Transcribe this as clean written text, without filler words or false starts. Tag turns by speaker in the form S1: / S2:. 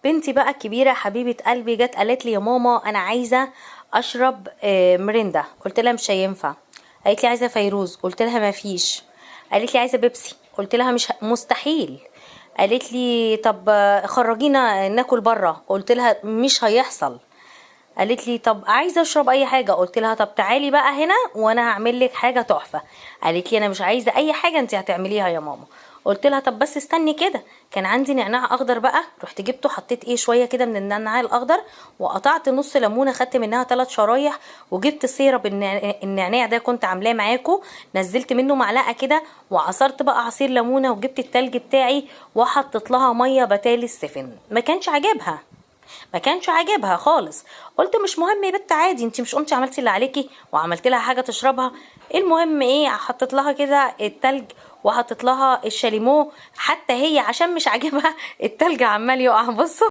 S1: بنتي بقى الكبيره حبيبه قلبي جت قالت لي يا ماما انا عايزه اشرب مريندا. قلت لها مش هينفع. قالت لي عايزه فيروز. قلت لها ما فيش. قالت لي عايزه بيبسي. قلت لها مش مستحيل. قالت لي طب خرجينا ناكل بره. قلت لها مش هيحصل. قالت لي طب عايزه اشرب اي حاجه. قلت لها طب تعالي بقى هنا وانا هعمل لك حاجه تحفه. قالت لي انا مش عايزه اي حاجه انت هتعمليها يا ماما. قلت لها طب بس استني كده. كان عندي نعناع اخضر بقى، رحت جبته حطيت شويه كده من النعناع الاخضر، وقطعت نص ليمونه خدت منها 3 شرايح، وجبت سيرب النعناع ده كنت عاملاه معاكو، نزلت منه معلقه كده، وعصرت بقى عصير ليمونه، وجبت التلج بتاعي وحطيت لها ميه بتالي السفن. ما كانش عاجبها خالص. قلت مش مهم يا بت، عادي، انت مش قمتي عملتي اللي عليكي وعملت لها حاجه تشربها؟ المهم حطيت لها كده التلج وحطيت لها الشاليمو، حتى هي عشان مش عاجبها التلج عمال يقع. بصوا